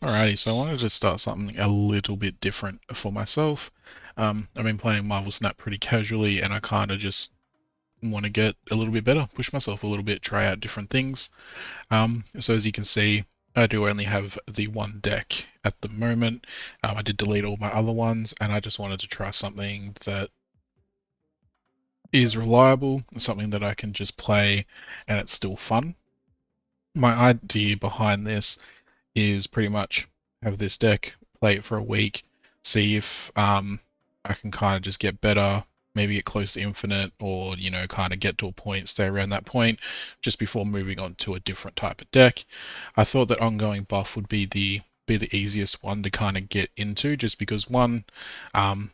Alrighty, so I wanted to start something a little bit different for myself. I've been playing Marvel Snap pretty casually, and I kind of just want to get a little bit better, push myself a little bit, try out different things. So as you can see, I do only have the one deck at the moment. I did delete all my other ones, and I just wanted to try something that is reliable, something that I can just play, and it's still fun. My idea behind this is pretty much have this deck, play it for a week, see if I can kind of just get better, maybe get close to infinite, or kind of get to a point, stay around that point, just before moving on to a different type of deck. I thought that ongoing buff would be the easiest one to kind of get into, just because one, um,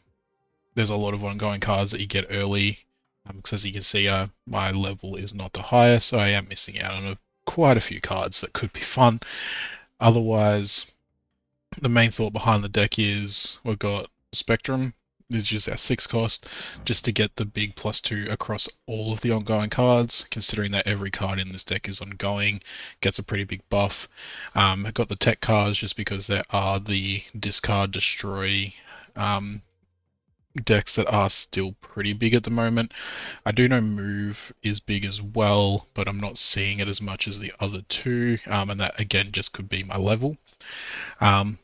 there's a lot of ongoing cards that you get early. Because as you can see, my level is not the highest, so I am missing out on quite a few cards that could be fun. Otherwise, the main thought behind the deck is we've got Spectrum, is just our 6 cost, just to get the big +2 across all of the ongoing cards, considering that every card in this deck is ongoing, gets a pretty big buff. I've got the tech cards just because there are the discard, destroy decks that are still pretty big at the moment. I do know move is big as well, but I'm not seeing it as much as the other two, and that again just could be my level. Um,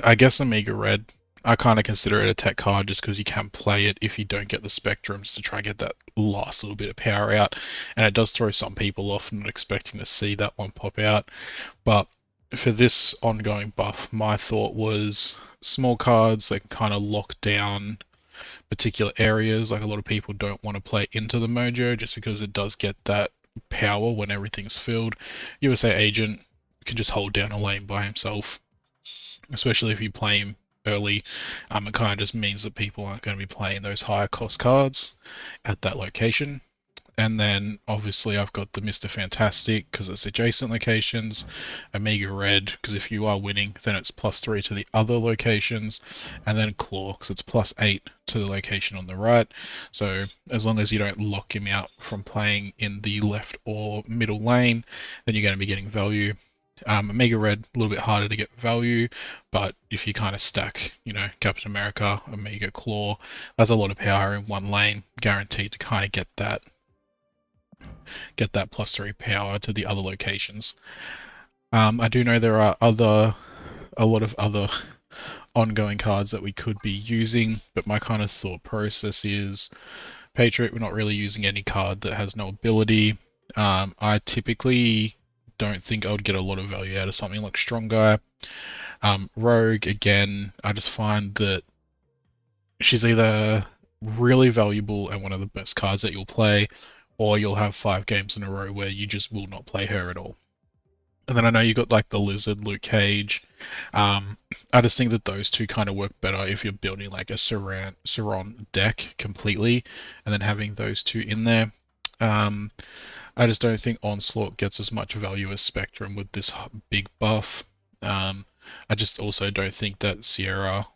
I guess Amiga Red, I kind of consider it a tech card just because you can play it if you don't get the spectrums to try and get that last little bit of power out. And it does throw some people off, not expecting to see that one pop out. But for this ongoing buff, my thought was small cards that can kind of lock down particular areas. Like a lot of people don't want to play into the Mojo just because it does get that power when everything's filled. USA Agent can just hold down a lane by himself, especially if you play him early. It kind of just means that people aren't going to be playing those higher cost cards at that location. And then obviously I've got the Mr. Fantastic because it's adjacent locations, Amiga Red because if you are winning then it's +3 to the other locations, and then Claw because it's +8 to the location on the right. So as long as you don't lock him out from playing in the left or middle lane, then you're going to be getting value. Omega Red, a little bit harder to get value, but if you kind of stack, Captain America, Omega Claw, that's a lot of power in one lane, guaranteed to kind of get that +3 power to the other locations. I do know there are a lot of other ongoing cards that we could be using, but my kind of thought process is Patriot, we're not really using any card that has no ability. I typically don't think I would get a lot of value out of something like Strong Guy. Rogue, again, I just find that she's either really valuable and one of the best cards that you'll play, or you'll have 5 games in a row where you just will not play her at all. And then I know you got like the Lizard, Luke Cage. I just think that those two kind of work better if you're building like a Saron deck completely, and then having those two in there. Um, I just don't think Onslaught gets as much value as Spectrum with this big buff. I just also don't think that Sierra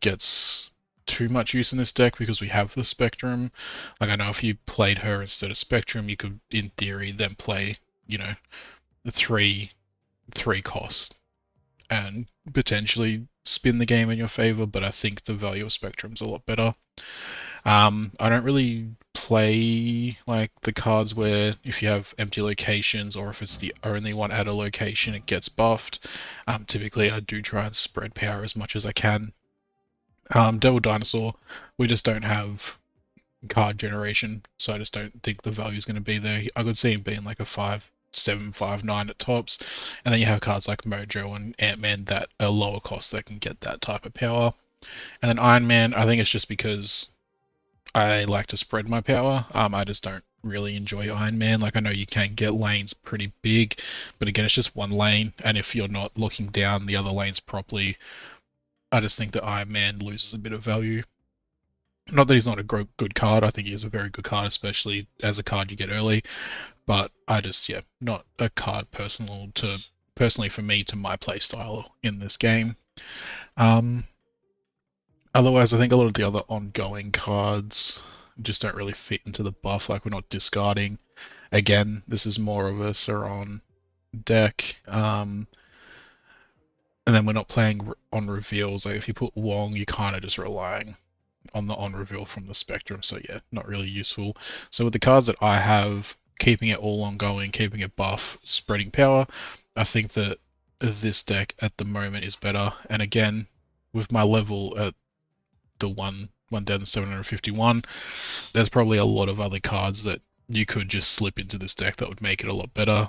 gets too much use in this deck because we have the Spectrum. Like I know if you played her instead of Spectrum, you could in theory then play, the three cost and potentially spin the game in your favor, but I think the value of Spectrum's a lot better. I don't really play like the cards where if you have empty locations or if it's the only one at a location, it gets buffed. Typically, I do try and spread power as much as I can. Devil Dinosaur, we just don't have card generation, so I just don't think the value is going to be there. I could see him being like a 5/7, 5/9 at tops, and then you have cards like Mojo and Ant-Man that are lower cost that can get that type of power. And then Iron Man, I think it's just because I like to spread my power. I just don't really enjoy Iron Man. Like I know you can get lanes pretty big, but again, it's just one lane, and if you're not looking down the other lanes properly, I just think that Iron Man loses a bit of value. Not that he's not a good card. I think he is a very good card, especially as a card you get early. But I just, yeah, not a card personally for me to my playstyle in this game. Um, Otherwise, I think a lot of the other ongoing cards just don't really fit into the buff. Like we're not discarding. Again, this is more of a Sauron deck. And then we're not playing on reveals. Like if you put Wong, you're kind of just relying on the on reveal from the Spectrum. So yeah, not really useful. So with the cards that I have, keeping it all ongoing, keeping it buff, spreading power, I think that this deck at the moment is better. And again, with my level at the 1,751, there's probably a lot of other cards that you could just slip into this deck that would make it a lot better.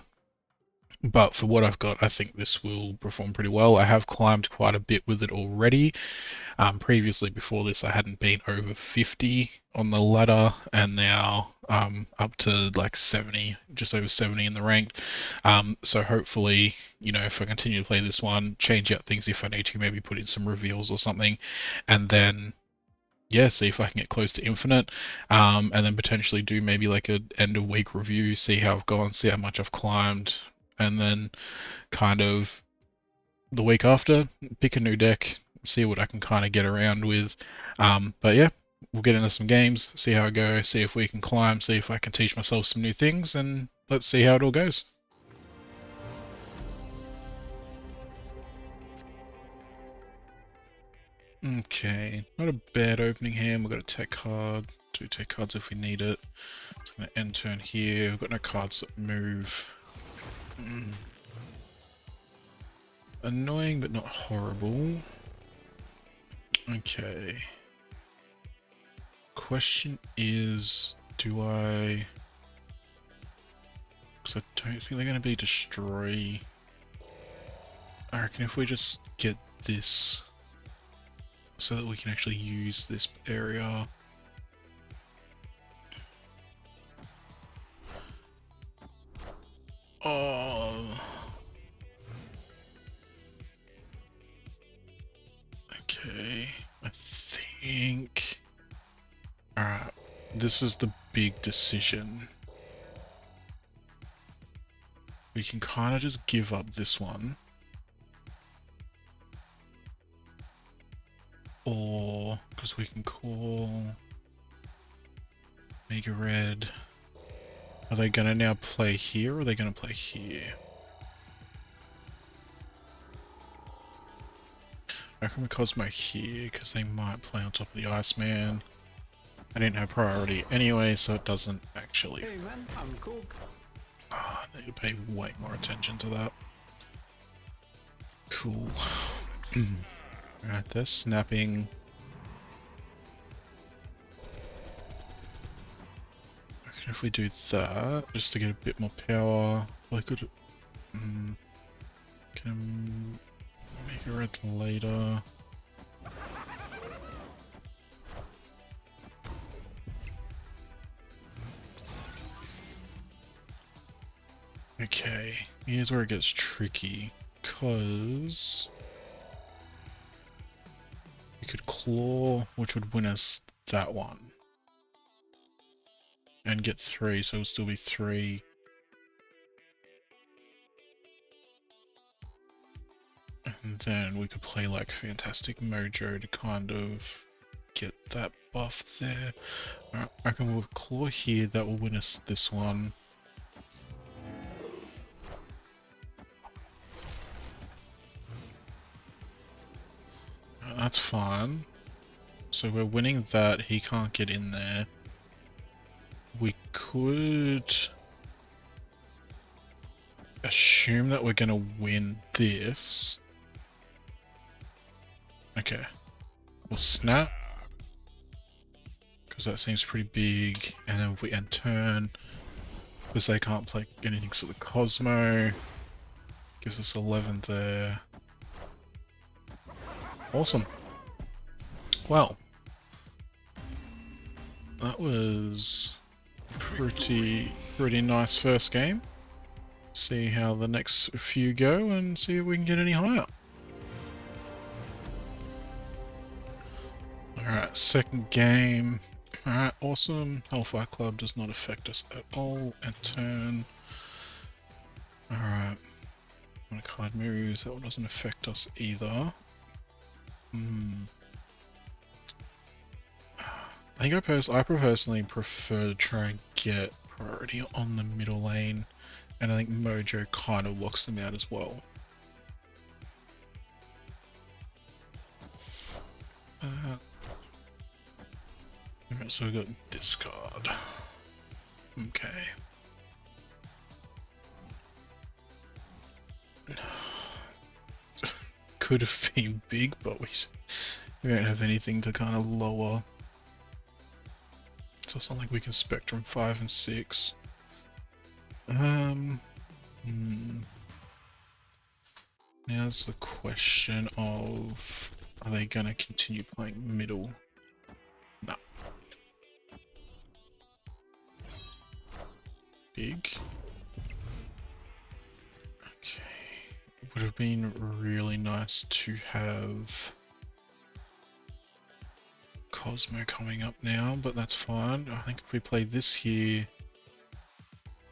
But for what I've got, I think this will perform pretty well. I have climbed quite a bit with it already. Previously, before this, I hadn't been over 50 on the ladder, and now up to like 70, just over 70 in the rank. So hopefully, you know, if I continue to play this one, change out things if I need to, maybe put in some reveals or something, and then yeah, see if I can get close to infinite, and then potentially do maybe like a end of week review, see how I've gone, see how much I've climbed, and then kind of the week after pick a new deck, see what I can kind of get around with. But yeah, we'll get into some games, see how I go, see if we can climb, see if I can teach myself some new things, and let's see how it all goes. Okay, not a bad opening hand. We've got a tech card, 2 tech cards if we need it. It's going to end turn here. We've got no cards that move. Annoying but not horrible. Okay. Question is, do I... Because I don't think they're going to be destroy. I reckon if we just get this so that we can actually use this area. Oh. Okay, I think... Alright, this is the big decision. We can kind of just give up this one. Or, because we can call Mega Red. Are they going to now play here or are they going to play here? I reckon we Cosmo here because they might play on top of the Iceman. I didn't have priority anyway, so it doesn't actually. Hey man, I'm cool. Oh, I need to pay way more attention to that. Cool. Alright, they're snapping. I reckon if we do that, just to get a bit more power, I could can make a red later. Okay, here's where it gets tricky, because we could claw, which would win us that one, and get 3, so it'll still be 3. And then we could play like Fantastic Mojo to kind of get that buff there. Alright, I reckon we'll claw here, that will win us this one. That's fine. So we're winning that, he can't get in there. We could assume that we're gonna win this. Okay. We'll snap. Because that seems pretty big. And then if we end turn, because they can't play anything so the Cosmo. Gives us 11 there. Awesome. Well, that was pretty nice first game. See how the next few go and see if we can get any higher. Alright, second game. Alright, awesome. Hellfire Club does not affect us at all. And turn. Alright. When a card moves, that one doesn't affect us either. I think I personally prefer to try and get priority on the middle lane, and I think Mojo kind of locks them out as well. Alright, so we got discard. Okay. Could have been big, but we don't have anything to kind of lower. So it's not like we can Spectrum 5 and 6. Now it's the question of, are they going to continue playing middle? No. Big. Okay. It would have been really nice to have Cosmo coming up now, but that's fine. I think if we play this here,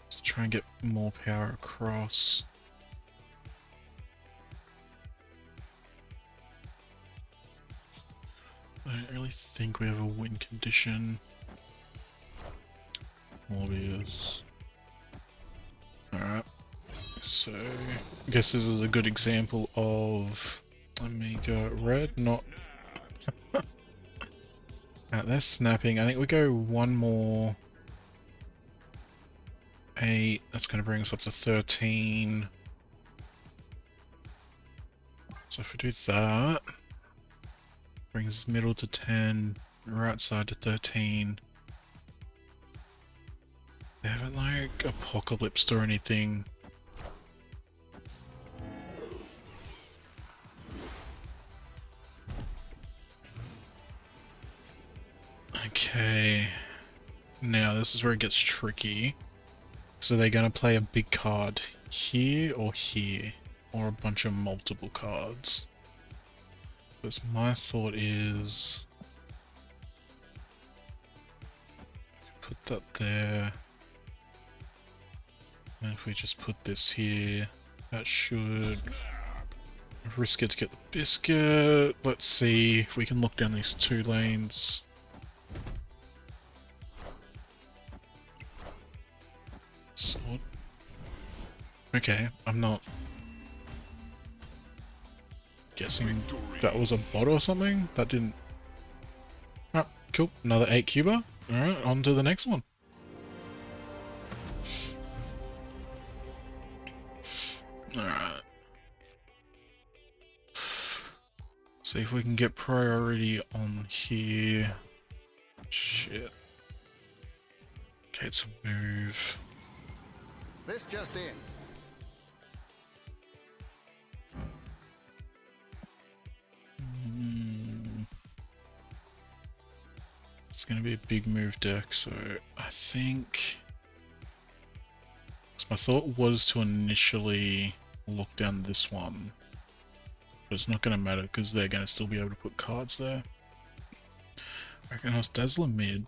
let's try and get more power across. I don't really think we have a win condition. Obvious. Alright. So, I guess this is a good example of Amiga Red, not... they're snapping. I think we go one more 8. That's going to bring us up to 13. So if we do that, brings middle to 10, right side to 13. They haven't like apocalypsed or anything. Okay, now this is where it gets tricky. So they're gonna play a big card here, or a bunch of multiple cards. Because my thought is, put that there, and if we just put this here, that should risk it to get the biscuit. Let's see if we can lock down these 2 lanes. Sword. Okay, I'm not guessing that was a bot or something. That didn't. Ah, cool. Another 8 cuber. Alright, on to the next one. Alright. See if we can get priority on here. Shit. Okay, it's a move. This just in. It's going to be a big move deck, so I think... my thought was to initially lock down this one, but it's not going to matter because they're going to still be able to put cards there. I reckon it's Dazzler mid.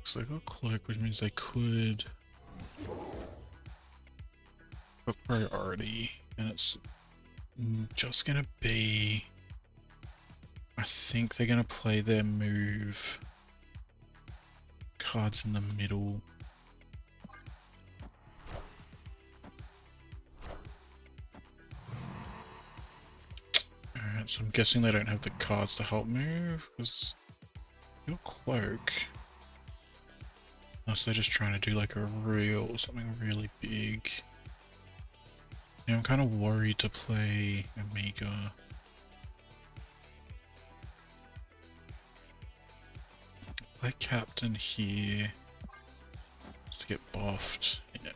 So they got Cloak, which means they could put priority, and it's just gonna be, I think they're gonna play their move cards in the middle. Alright, so I'm guessing they don't have the cards to help move, because your Cloak. Unless they're just trying to do like a something really big. Yeah, I'm kind of worried to play Amiga. Play Captain here. Just to get buffed. Yeah.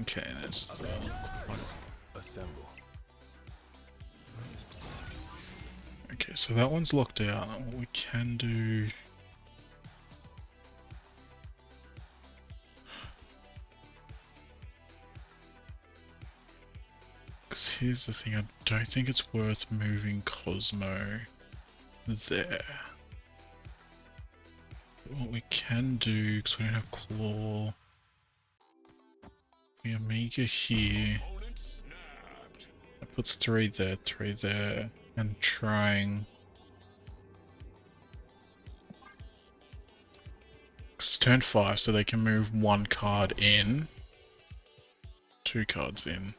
Okay, that's the Assemble. Okay, so that one's locked out. What we can do... here's the thing, I don't think it's worth moving Cosmo there. But what we can do, because we don't have Claw, we Amiga here. That puts 3 there, and trying. Because it's turn 5, so they can move 1 card in 2 cards in.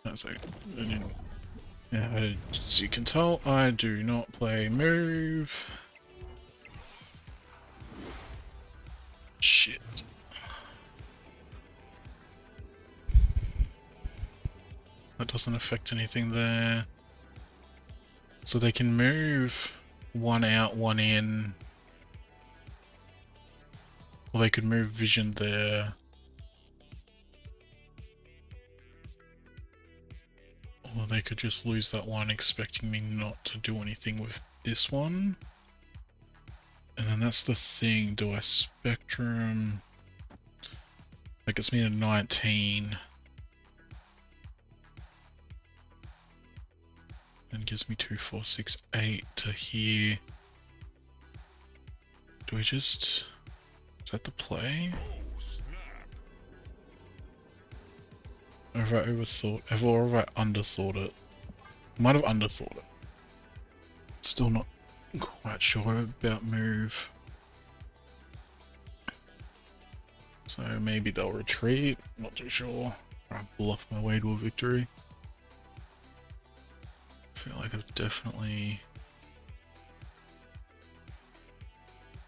That's like, yeah, as you can tell, I do not play move. Shit. That doesn't affect anything there. So they can move 1 out, 1 in. Or they could move vision there. Or they could just lose that one, expecting me not to do anything with this one. And then that's the thing, do I spectrum? That gets me to 19. And gives me 2, 4, 6, 8 to here. Do we just... Is that the play? Or have I overthought? Or have I underthought it? Might have underthought it. Still not quite sure about move. So maybe they'll retreat. Not too sure. Or I bluff my way to a victory. I feel like I've definitely...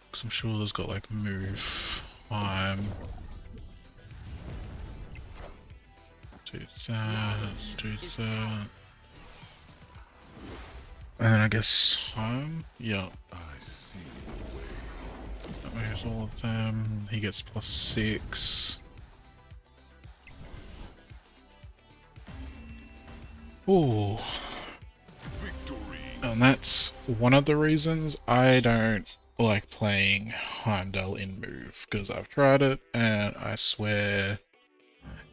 Because I'm sure there's got like move, time. Do that, do that. And then I guess home? Yeah. I see. That moves all of them. He gets +6. Ooh. Victory. And that's one of the reasons I don't like playing Heimdall in move, because I've tried it and I swear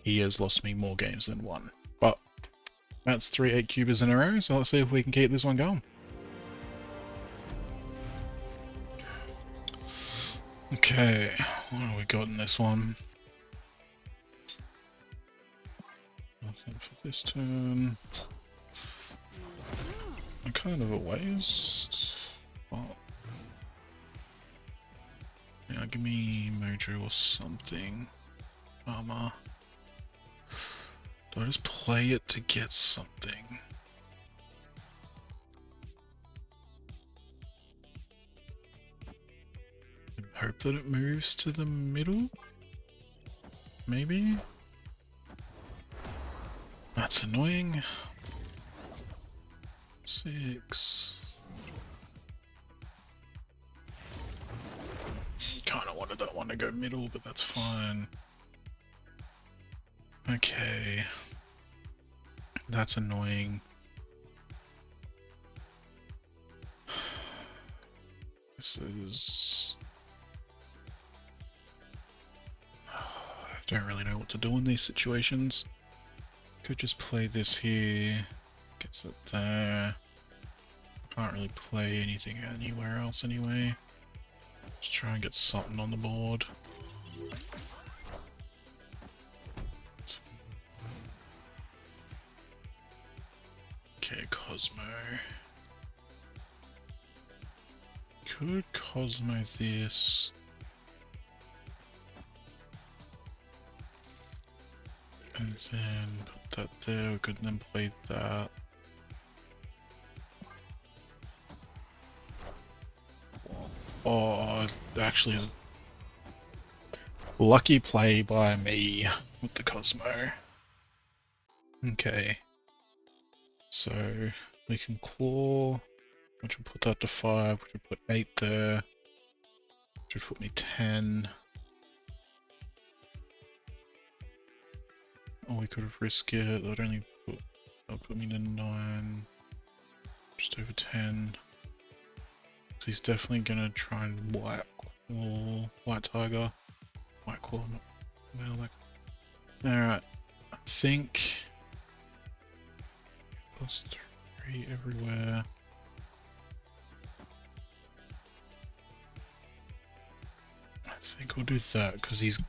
he has lost me more games than one. But that's 3 8-cubers in a row, so let's see if we can keep this one going. Okay, what have we got in this one? Nothing for this turn. I'm kind of a waste. Well, yeah, give me Mojo or something. Armor. Do I just play it to get something? Hope that it moves to the middle? Maybe? That's annoying. 6. Kinda wanted that one to go middle, but that's fine. Okay. That's annoying. This is... I don't really know what to do in these situations. Could just play this here. Gets it there. Can't really play anything anywhere else anyway. Just try and get something on the board. Okay, Cosmo. Could Cosmo this? And then put that there, we could then play that. Oh, actually, lucky play by me with the Cosmo. Okay. So, we can claw, which will put that to 5, which will put 8 there, which would put me 10. Or we could have risked it, that would only put me to 9, just over 10. So he's definitely gonna try and white tiger, white claw, not like. Alright, I think +3 everywhere. I think we'll do that because he's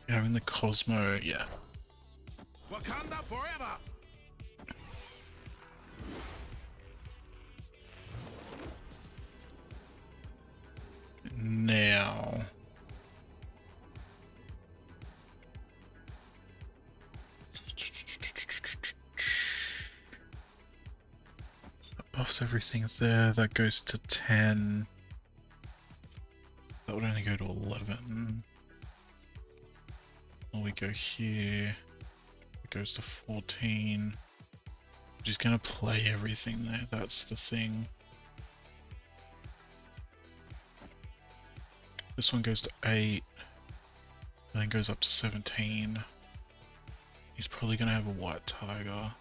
having the Cosmo, yeah. Wakanda forever. Now, buffs everything there. That goes to 10. That would only go to 11. Or we go here. It goes to 14. She's gonna play everything there. That's the thing. This one goes to 8. And then goes up to 17. He's probably gonna have a white tiger.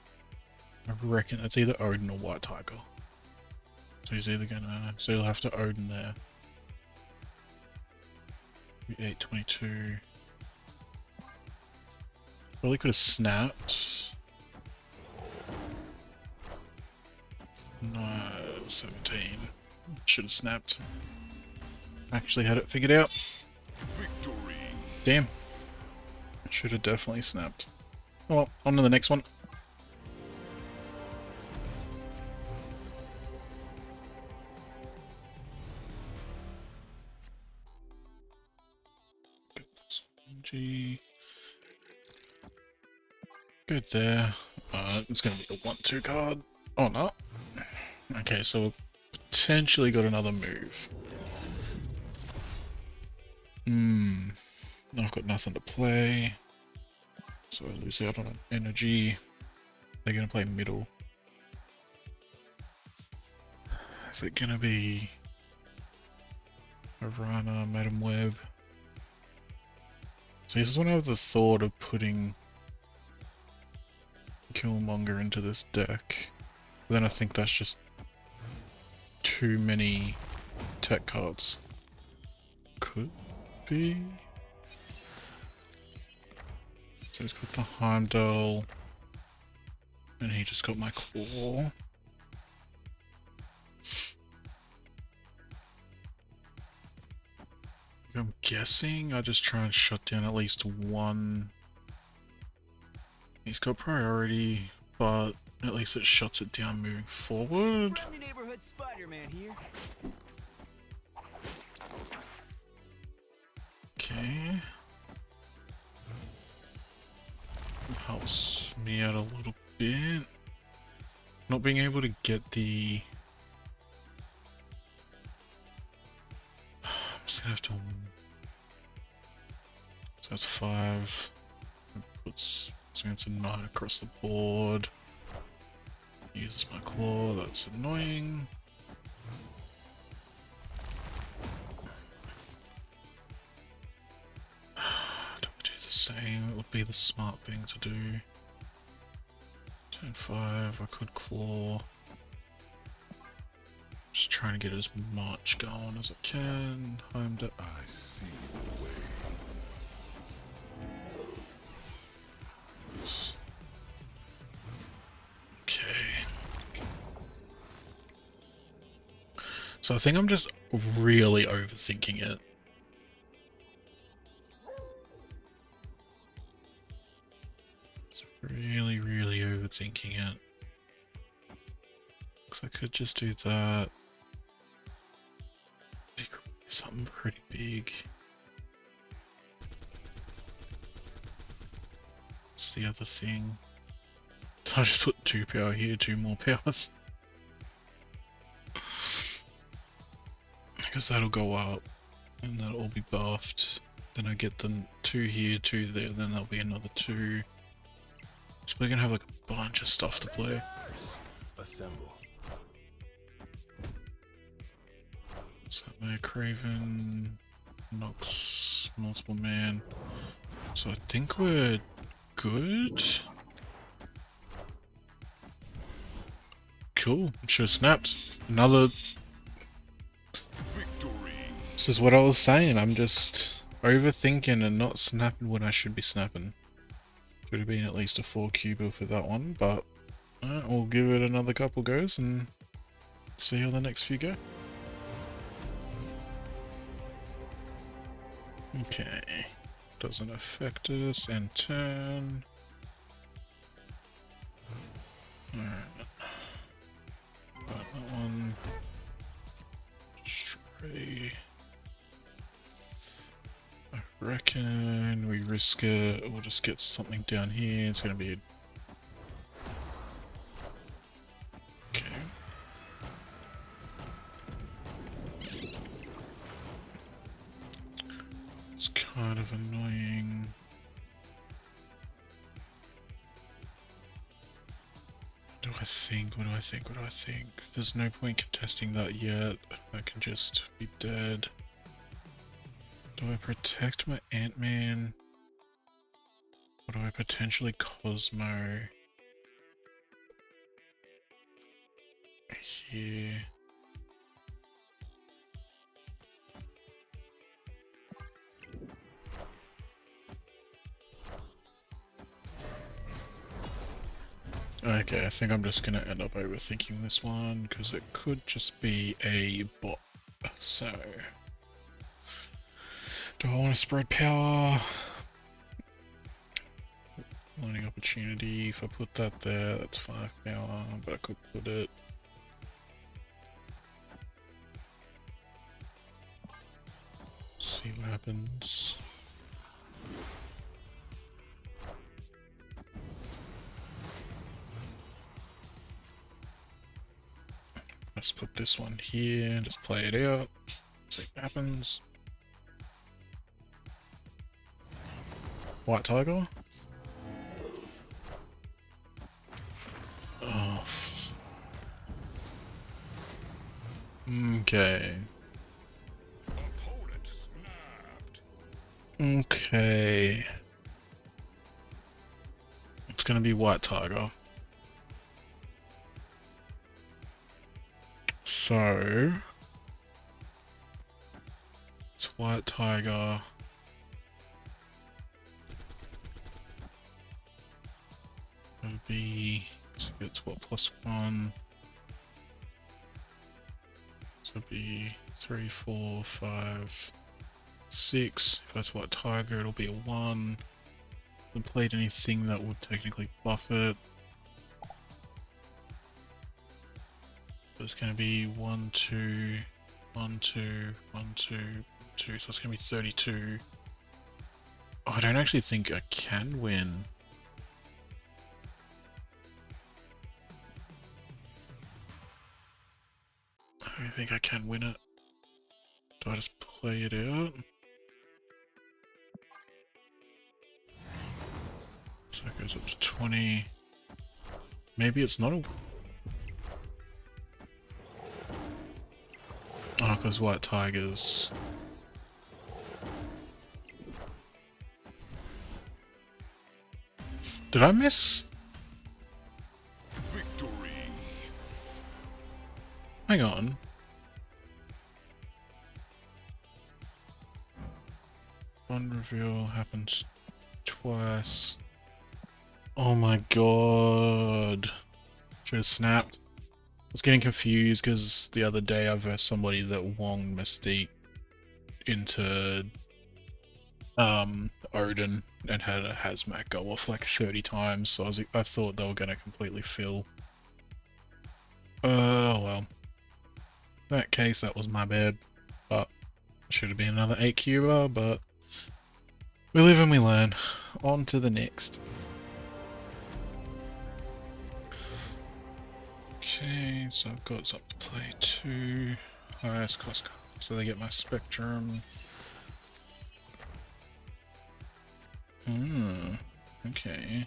I reckon it's either Odin or white tiger. So he's either gonna, so he'll have to Odin there. 822. Probably could have snapped. No, 17. Should have snapped. Actually had it figured out. Victory. Damn. Should have definitely snapped. Oh well, on to the next one. G. Good there. It's gonna be a 1-2 card. Oh no. Okay, so we've potentially got another move. I've got nothing to play. So I lose out on an energy. They're gonna play middle. Is it gonna be Arana, Madam Web? So this is when I have the thought of putting Killmonger into this deck. But then I think that's just too many tech cards. Could be. So he's got the Heimdall. And he just got my claw. I'm guessing I just try and shut down at least one. He's got priority, but at least it shuts it down moving forward. Friendly neighborhood Spider-Man here. Okay. Helps me out a little bit. Not being able to get the... I'm just gonna have to... So that's 5. Puts... So it's a 9 across the board. Uses my claw, that's annoying. Don't do the same, it would be the smart thing to do. Turn 5, I could claw. Just trying to get as much going as I can. Home to... I see the way. Okay. So I think I'm just really overthinking it. Just really overthinking it. Because I could just do that. Something pretty big. What's the other thing? I just put 2 power here, 2 more powers. Because that'll go up, and that'll all be buffed. Then I get the 2 here, 2 there, then there'll be another 2. So we're gonna have like a bunch of stuff to play. Assemble. So there, Craven, Nox, multiple man. So I think we're good. Cool, should have snapped. Another... Victory. This is what I was saying, I'm just overthinking and not snapping when I should be snapping. Should have been at least a 4 cuber for that one, but we'll give it another couple goes and see how the next few go. Okay, doesn't affect us, and turn. Alright. Got that one. Stray. I reckon we risk it, we'll just get something down here, it's gonna be... Okay. It's kind of annoying. What do I think? What do I think? What do I think? There's no point contesting that yet. I can just be dead. Do I protect my Ant-Man? Or do I potentially Cosmo? Here. Okay, I think I'm just gonna end up overthinking this one because it could just be a bot. So, do I want to spread power? Learning opportunity. If I put that there, that's 5 power, but I could put it. See what happens. Let's put this one here and just play it out. See what happens. White Tiger. Oh. Okay. Opponent snapped. Okay. It's gonna be White Tiger. So it's White Tiger. It'll be, so it's what, +1. So it'll be 3, 4, 5, 6. If that's White Tiger, it'll be a 1. Haven't played anything that would technically buff it. So it's going to be 1, 2, 1, 2, 1, 2, 2. So it's going to be 32. Oh, I don't actually think I can win. I don't think I can win it. Do I just play it out? So it goes up to 20. Maybe it's not a... Oh, because White Tigers. Did I miss? Victory. Hang on. One reveal happens twice. Oh my god. Should have snapped. I was getting confused because the other day I versed somebody that wonged Mystique into Odin and had a hazmat go off like 30 times, so I thought they were gonna completely fill. Oh well. In that case, that was my bad. But should have been another 8 cuber, but we live and we learn. On to the next. Okay, so I've got up to play 2 highest cost cards, so they get my Spectrum. Okay.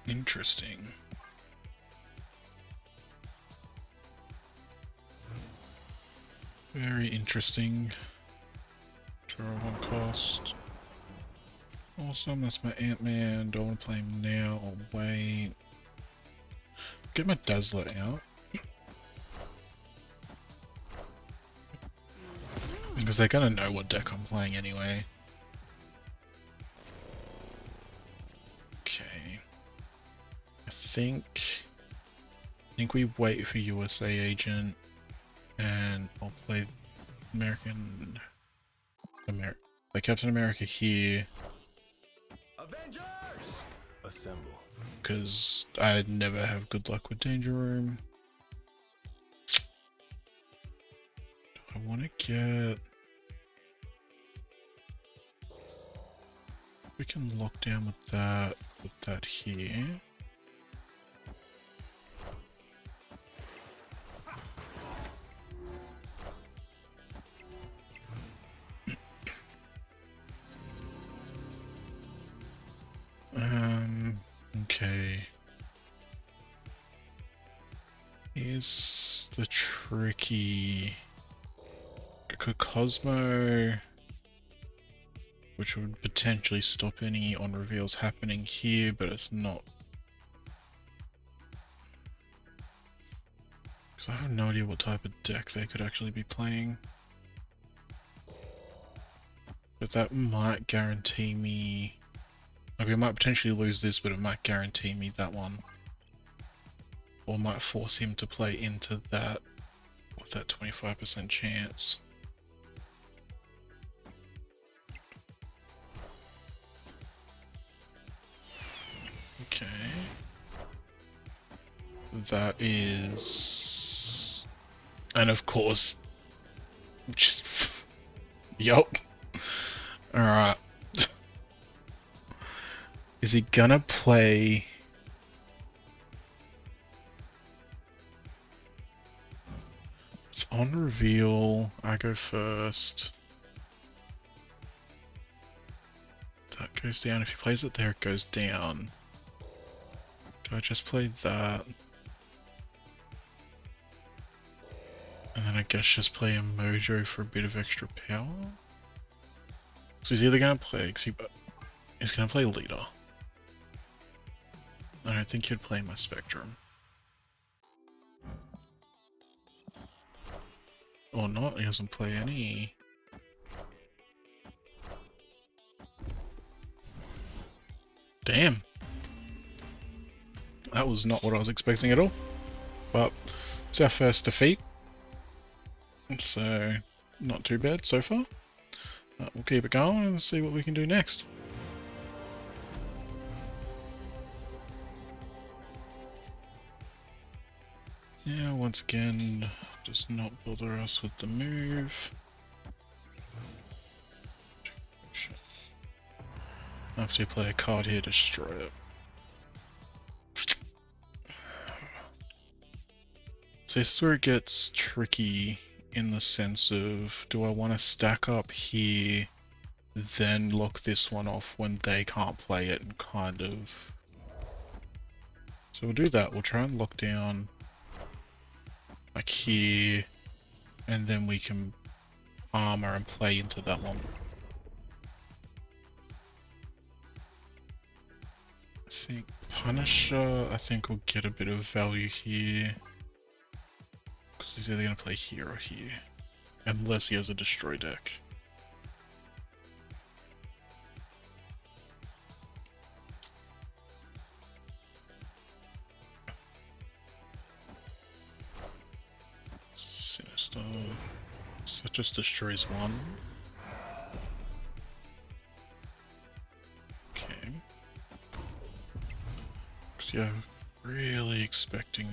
Interesting. Very interesting. Draw 1 cost. Awesome, that's my Ant-Man. Don't want to play him now, I'll wait. Get my Dazzler out. Because they're gonna know what deck I'm playing anyway. Okay. I think we wait for USA Agent and I'll play play Captain America here. Avengers! Assemble. Because I never have good luck with Danger Room. I want to get... We can lock down with that, put that here. Okay. Here's the tricky... Cosmo, which would potentially stop any on reveals happening here, but it's not. Because I have no idea what type of deck they could actually be playing. But that might guarantee me... Like, we might potentially lose this, but it might guarantee me that one. Or might force him to play into that with that 25% chance. Okay. That is... And of course... Just... Yup. Alright. Is he gonna play... It's on reveal. I go first. That goes down. If he plays it there, it goes down. Do I just play that? And then I guess just play a Mojo for a bit of extra power? So he's either gonna play... He's gonna play Leader. I don't think he'd play my Spectrum. Or not, he doesn't play any. Damn. That was not what I was expecting at all. But it's our first defeat. So, not too bad so far. We'll keep it going and see what we can do next. Yeah, once again, does not bother us with the move. After you play a card here, destroy it. So this is where it gets tricky in the sense of, do I want to stack up here, then lock this one off when they can't play it and kind of... So we'll do that, we'll try and lock down like here, and then we can armor and play into that one. I think Punisher, I think will get a bit of value here. Because he's either going to play here or here. Unless he has a destroy deck. Sinister. So it just destroys one. Okay. Because yeah, really expecting...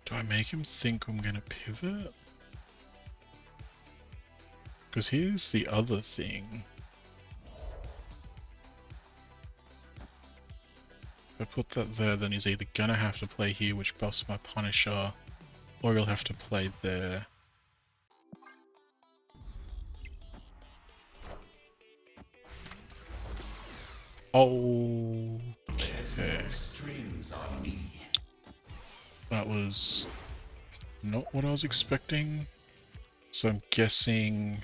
Do I make him think I'm gonna pivot? Because here's the other thing. If I put that there, then he's either gonna have to play here, which buffs my Punisher, or he'll have to play there. Oh, okay. That was not what I was expecting. So I'm guessing...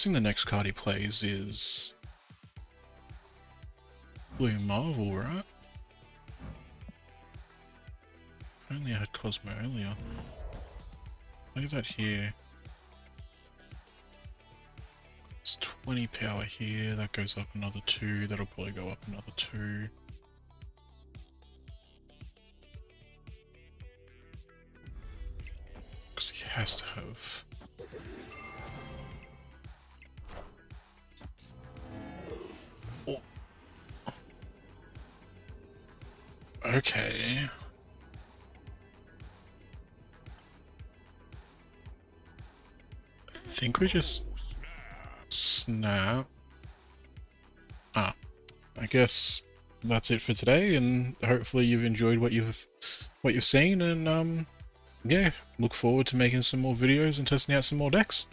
the next card he plays is... Blue Marvel, right? If only I had Cosmo earlier. Look at that here. It's 20 power here, that goes up another 2, that'll probably go up another 2. Because he has to have... Oh. Okay. I think we just... Snap. Ah, I guess that's it for today, and hopefully you've enjoyed what you've seen, and yeah, look forward to making some more videos and testing out some more decks.